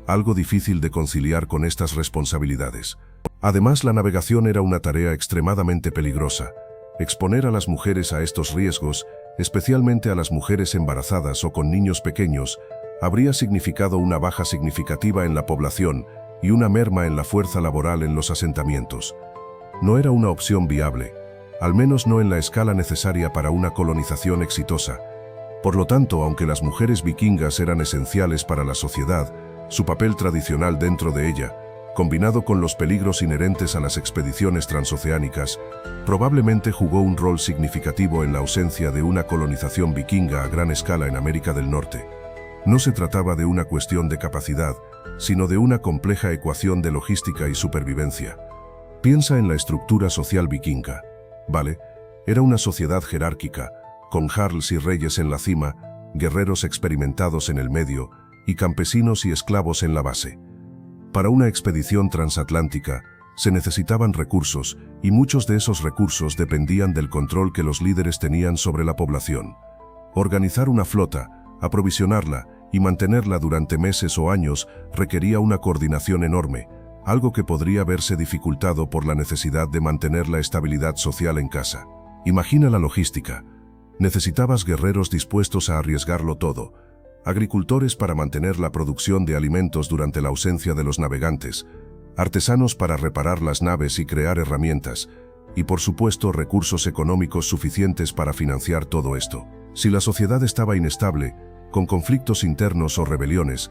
[SPEAKER 1] algo difícil de conciliar con estas responsabilidades. Además, la navegación era una tarea extremadamente peligrosa. Exponer a las mujeres a estos riesgos, especialmente a las mujeres embarazadas o con niños pequeños, habría significado una baja significativa en la población y una merma en la fuerza laboral en los asentamientos. No era una opción viable, al menos no en la escala necesaria para una colonización exitosa. Por lo tanto, aunque las mujeres vikingas eran esenciales para la sociedad, su papel tradicional dentro de ella, combinado con los peligros inherentes a las expediciones transoceánicas, probablemente jugó un rol significativo en la ausencia de una colonización vikinga a gran escala en América del Norte. No se trataba de una cuestión de capacidad, sino de una compleja ecuación de logística y supervivencia. Piensa en la estructura social vikinga. Vale, era una sociedad jerárquica, con jarls y reyes en la cima, guerreros experimentados en el medio, y campesinos y esclavos en la base. Para una expedición transatlántica, se necesitaban recursos, y muchos de esos recursos dependían del control que los líderes tenían sobre la población. Organizar una flota, aprovisionarla y mantenerla durante meses o años requería una coordinación enorme, algo que podría verse dificultado por la necesidad de mantener la estabilidad social en casa. Imagina la logística. Necesitabas guerreros dispuestos a arriesgarlo todo, agricultores para mantener la producción de alimentos durante la ausencia de los navegantes, artesanos para reparar las naves y crear herramientas, y por supuesto recursos económicos suficientes para financiar todo esto. Si la sociedad estaba inestable, con conflictos internos o rebeliones,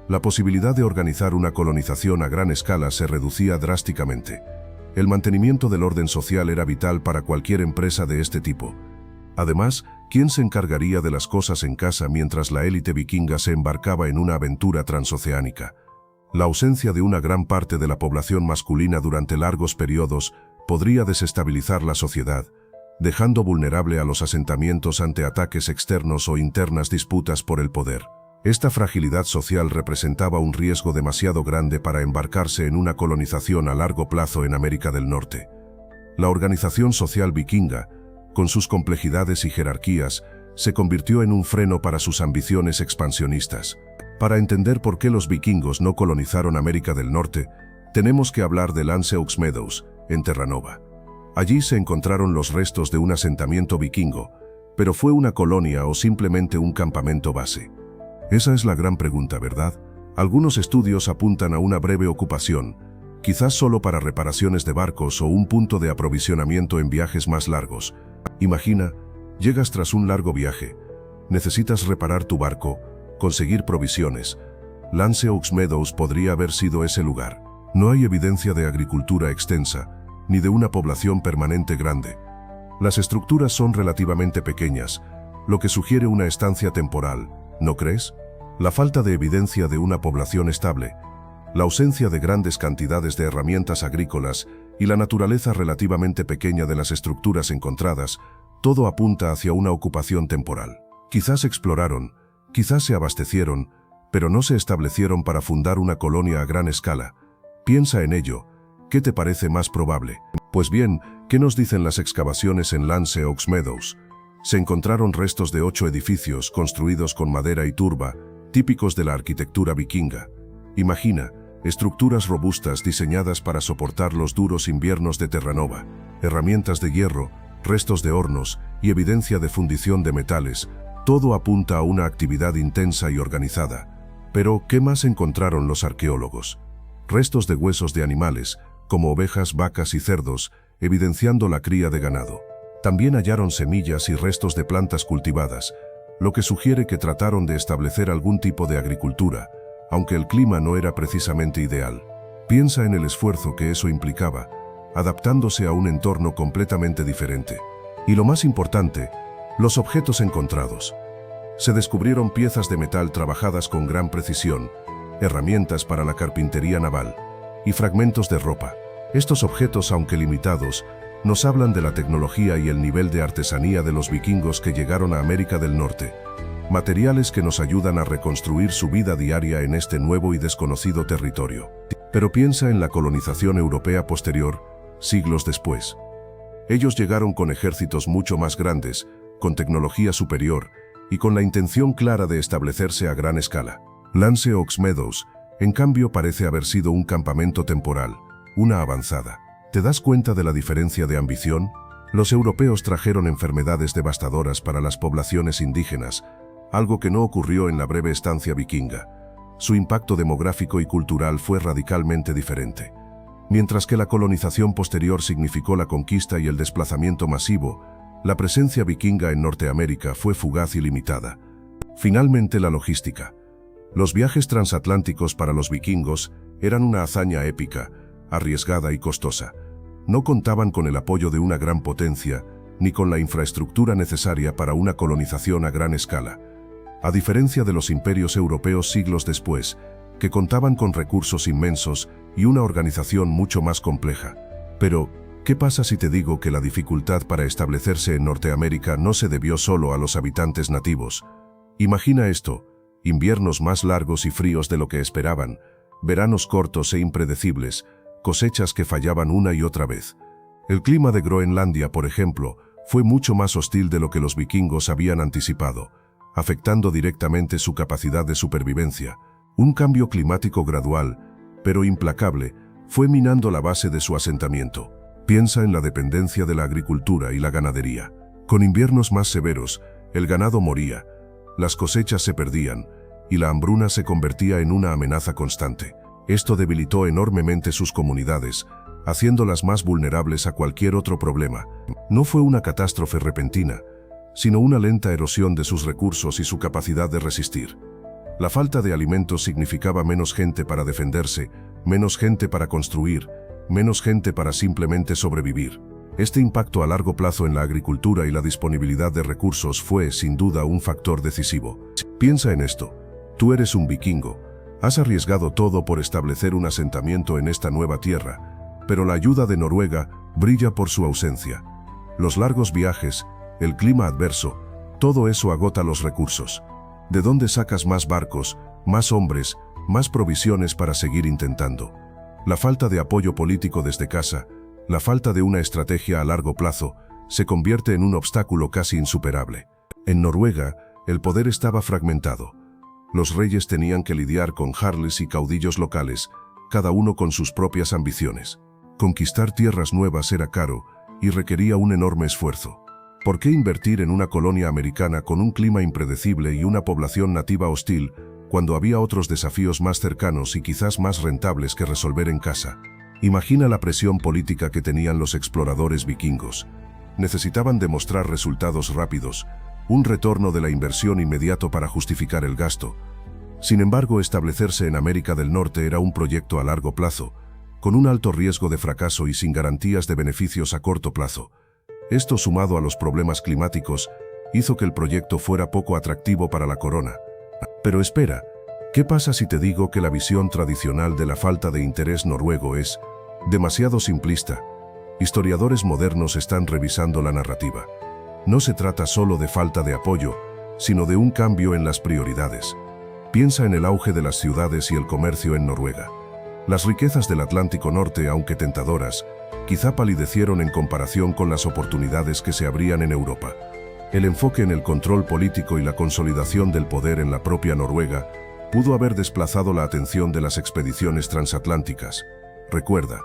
[SPEAKER 1] la posibilidad de organizar una colonización a gran escala se reducía drásticamente. El mantenimiento del orden social era vital para cualquier empresa de este tipo. Además, ¿quién se encargaría de las cosas en casa mientras la élite vikinga se embarcaba en una aventura transoceánica? La ausencia de una gran parte de la población masculina durante largos periodos podría desestabilizar la sociedad, dejando vulnerable a los asentamientos ante ataques externos o internas disputas por el poder. Esta fragilidad social representaba un riesgo demasiado grande para embarcarse en una colonización a largo plazo en América del Norte. La organización social vikinga, con sus complejidades y jerarquías, se convirtió en un freno para sus ambiciones expansionistas. Para entender por qué los vikingos no colonizaron América del Norte, tenemos que hablar de Lanceaux Meadows, en Terranova. Allí se encontraron los restos de un asentamiento vikingo, pero ¿fue una colonia o simplemente un campamento base? Esa es la gran pregunta, ¿verdad? Algunos estudios apuntan a una breve ocupación, quizás solo para reparaciones de barcos o un punto de aprovisionamiento en viajes más largos. Imagina, llegas tras un largo viaje, necesitas reparar tu barco, conseguir provisiones. Lanceaux Meadows podría haber sido ese lugar. No hay evidencia de agricultura extensa, ni de una población permanente grande. Las estructuras son relativamente pequeñas, lo que sugiere una estancia temporal, ¿no crees? La falta de evidencia de una población estable, la ausencia de grandes cantidades de herramientas agrícolas y la naturaleza relativamente pequeña de las estructuras encontradas, todo apunta hacia una ocupación temporal. Quizás exploraron, quizás se abastecieron, pero no se establecieron para fundar una colonia a gran escala. Piensa en ello. ¿Qué te parece más probable? Pues bien, ¿qué nos dicen las excavaciones en Lanceaux Meadows? Se encontraron restos de 8 edificios construidos con madera y turba, típicos de la arquitectura vikinga. Imagina, estructuras robustas diseñadas para soportar los duros inviernos de Terranova, herramientas de hierro, restos de hornos y evidencia de fundición de metales. Todo apunta a una actividad intensa y organizada. Pero, ¿qué más encontraron los arqueólogos? Restos de huesos de animales, como ovejas, vacas y cerdos, evidenciando la cría de ganado. También hallaron semillas y restos de plantas cultivadas, lo que sugiere que trataron de establecer algún tipo de agricultura, aunque el clima no era precisamente ideal. Piensa en el esfuerzo que eso implicaba, adaptándose a un entorno completamente diferente. Y lo más importante, los objetos encontrados. Se descubrieron piezas de metal trabajadas con gran precisión, herramientas para la carpintería naval y fragmentos de ropa. Estos objetos, aunque limitados, nos hablan de la tecnología y el nivel de artesanía de los vikingos que llegaron a América del Norte, materiales que nos ayudan a reconstruir su vida diaria en este nuevo y desconocido territorio. Pero piensa en la colonización europea posterior, siglos después. Ellos llegaron con ejércitos mucho más grandes, con tecnología superior y con la intención clara de establecerse a gran escala. Lanceaux Meadows, en cambio, parece haber sido un campamento temporal, una avanzada. ¿Te das cuenta de la diferencia de ambición? Los europeos trajeron enfermedades devastadoras para las poblaciones indígenas, algo que no ocurrió en la breve estancia vikinga. Su impacto demográfico y cultural fue radicalmente diferente. Mientras que la colonización posterior significó la conquista y el desplazamiento masivo, la presencia vikinga en Norteamérica fue fugaz y limitada. Finalmente, la logística. Los viajes transatlánticos para los vikingos eran una hazaña épica, arriesgada y costosa. No contaban con el apoyo de una gran potencia, ni con la infraestructura necesaria para una colonización a gran escala. A diferencia de los imperios europeos siglos después, que contaban con recursos inmensos y una organización mucho más compleja. Pero, ¿qué pasa si te digo que la dificultad para establecerse en Norteamérica no se debió solo a los habitantes nativos? Imagina esto: inviernos más largos y fríos de lo que esperaban, veranos cortos e impredecibles, cosechas que fallaban una y otra vez. El clima de Groenlandia, por ejemplo, fue mucho más hostil de lo que los vikingos habían anticipado, afectando directamente su capacidad de supervivencia. Un cambio climático gradual, pero implacable, fue minando la base de su asentamiento. Piensa en la dependencia de la agricultura y la ganadería. Con inviernos más severos, el ganado moría, las cosechas se perdían, y la hambruna se convertía en una amenaza constante. Esto debilitó enormemente sus comunidades, haciéndolas más vulnerables a cualquier otro problema. No fue una catástrofe repentina, sino una lenta erosión de sus recursos y su capacidad de resistir. La falta de alimentos significaba menos gente para defenderse, menos gente para construir, menos gente para simplemente sobrevivir. Este impacto a largo plazo en la agricultura y la disponibilidad de recursos fue, sin duda, un factor decisivo. Piensa en esto. Tú eres un vikingo. Has arriesgado todo por establecer un asentamiento en esta nueva tierra, pero la ayuda de Noruega brilla por su ausencia. Los largos viajes, el clima adverso, todo eso agota los recursos. ¿De dónde sacas más barcos, más hombres, más provisiones para seguir intentando? La falta de apoyo político desde casa, la falta de una estrategia a largo plazo, se convierte en un obstáculo casi insuperable. En Noruega, el poder estaba fragmentado. Los reyes tenían que lidiar con jarles y caudillos locales, cada uno con sus propias ambiciones. Conquistar tierras nuevas era caro y requería un enorme esfuerzo. ¿Por qué invertir en una colonia americana con un clima impredecible y una población nativa hostil, cuando había otros desafíos más cercanos y quizás más rentables que resolver en casa? Imagina la presión política que tenían los exploradores vikingos. Necesitaban demostrar resultados rápidos, un retorno de la inversión inmediato para justificar el gasto. Sin embargo, establecerse en América del Norte era un proyecto a largo plazo, con un alto riesgo de fracaso y sin garantías de beneficios a corto plazo. Esto, sumado a los problemas climáticos, hizo que el proyecto fuera poco atractivo para la corona. Pero espera, ¿qué pasa si te digo que la visión tradicional de la falta de interés noruego es demasiado simplista? Historiadores modernos están revisando la narrativa. No se trata solo de falta de apoyo, sino de un cambio en las prioridades. Piensa en el auge de las ciudades y el comercio en Noruega. Las riquezas del Atlántico Norte, aunque tentadoras, quizá palidecieron en comparación con las oportunidades que se abrían en Europa. El enfoque en el control político y la consolidación del poder en la propia Noruega pudo haber desplazado la atención de las expediciones transatlánticas. Recuerda,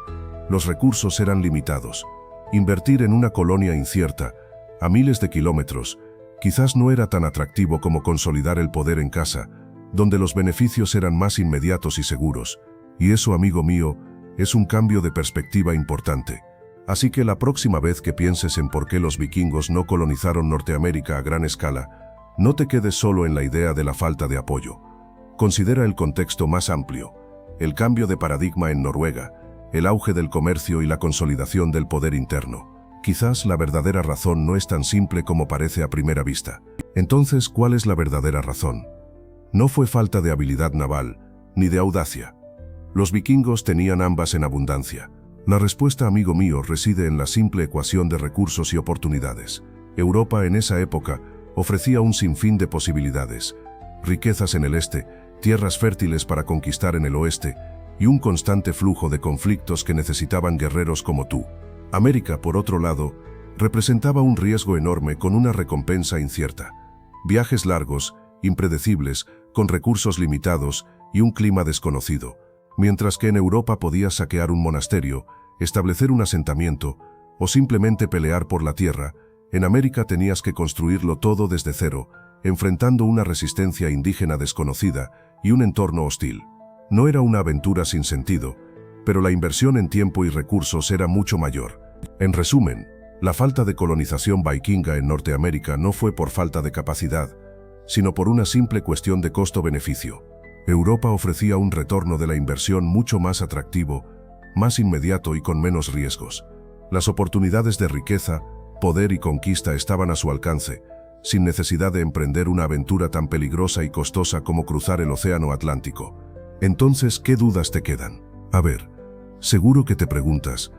[SPEAKER 1] los recursos eran limitados. Invertir en una colonia incierta, a miles de kilómetros, quizás no era tan atractivo como consolidar el poder en casa, donde los beneficios eran más inmediatos y seguros. Y eso, amigo mío, es un cambio de perspectiva importante. Así que la próxima vez que pienses en por qué los vikingos no colonizaron Norteamérica a gran escala, no te quedes solo en la idea de la falta de apoyo. Considera el contexto más amplio, el cambio de paradigma en Noruega, el auge del comercio y la consolidación del poder interno. Quizás la verdadera razón no es tan simple como parece a primera vista. Entonces, ¿cuál es la verdadera razón? No fue falta de habilidad naval, ni de audacia. Los vikingos tenían ambas en abundancia. La respuesta, amigo mío, reside en la simple ecuación de recursos y oportunidades. Europa en esa época ofrecía un sinfín de posibilidades. Riquezas en el este, tierras fértiles para conquistar en el oeste, y un constante flujo de conflictos que necesitaban guerreros como tú. América, por otro lado, representaba un riesgo enorme con una recompensa incierta. Viajes largos, impredecibles, con recursos limitados y un clima desconocido. Mientras que en Europa podías saquear un monasterio, establecer un asentamiento o simplemente pelear por la tierra, en América tenías que construirlo todo desde cero, enfrentando una resistencia indígena desconocida y un entorno hostil. No era una aventura sin sentido, pero la inversión en tiempo y recursos era mucho mayor. En resumen, la falta de colonización vikinga en Norteamérica no fue por falta de capacidad, sino por una simple cuestión de costo-beneficio. Europa ofrecía un retorno de la inversión mucho más atractivo, más inmediato y con menos riesgos. Las oportunidades de riqueza, poder y conquista estaban a su alcance, sin necesidad de emprender una aventura tan peligrosa y costosa como cruzar el Océano Atlántico. Entonces, ¿qué dudas te quedan? A ver, seguro que te preguntas,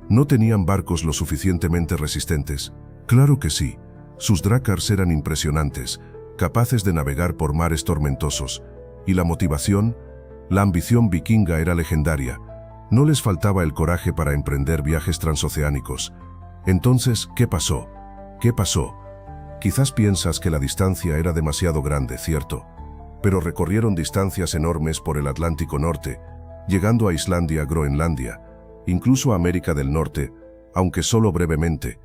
[SPEAKER 1] ¿no tenían barcos lo suficientemente resistentes? Claro que sí. Sus drácars eran impresionantes, capaces de navegar por mares tormentosos. ¿Y la motivación? La ambición vikinga era legendaria. No les faltaba el coraje para emprender viajes transoceánicos. Entonces, ¿qué pasó? ¿Qué pasó? Quizás piensas que la distancia era demasiado grande, ¿cierto? Pero recorrieron distancias enormes por el Atlántico Norte, llegando a Islandia, Groenlandia, incluso a América del Norte, aunque solo brevemente.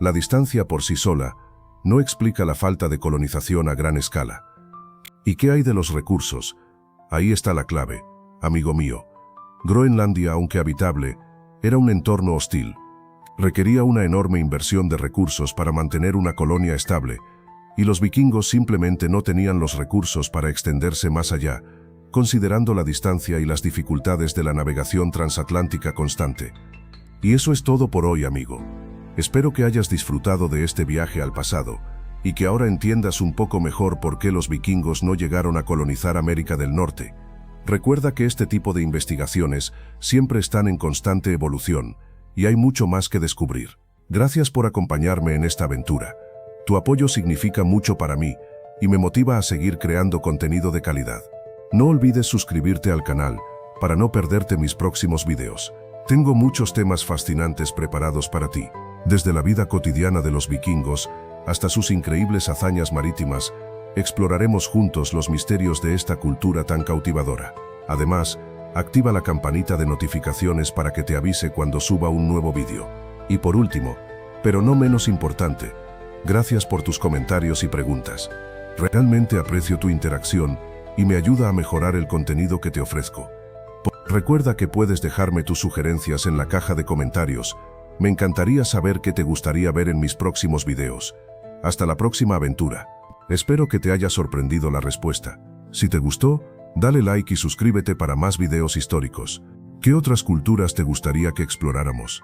[SPEAKER 1] La distancia por sí sola no explica la falta de colonización a gran escala. ¿Y qué hay de los recursos? Ahí está la clave, amigo mío. Groenlandia, aunque habitable, era un entorno hostil. Requería una enorme inversión de recursos para mantener una colonia estable, y los vikingos simplemente no tenían los recursos para extenderse más allá, considerando la distancia y las dificultades de la navegación transatlántica constante. Y eso es todo por hoy, amigo. Espero que hayas disfrutado de este viaje al pasado, y que ahora entiendas un poco mejor por qué los vikingos no llegaron a colonizar América del Norte. Recuerda que este tipo de investigaciones siempre están en constante evolución y hay mucho más que descubrir. Gracias por acompañarme en esta aventura. Tu apoyo significa mucho para mí y me motiva a seguir creando contenido de calidad. No olvides suscribirte al canal para no perderte mis próximos videos. Tengo muchos temas fascinantes preparados para ti, desde la vida cotidiana de los vikingos hasta sus increíbles hazañas marítimas. Exploraremos juntos los misterios de esta cultura tan cautivadora. Además, activa la campanita de notificaciones para que te avise cuando suba un nuevo vídeo. Y por último, pero no menos importante, gracias por tus comentarios y preguntas. Realmente aprecio tu interacción y me ayuda a mejorar el contenido que te ofrezco. Recuerda que puedes dejarme tus sugerencias en la caja de comentarios. Me encantaría saber qué te gustaría ver en mis próximos videos. Hasta la próxima aventura. Espero que te haya sorprendido la respuesta. Si te gustó, dale like y suscríbete para más videos históricos. ¿Qué otras culturas te gustaría que exploráramos?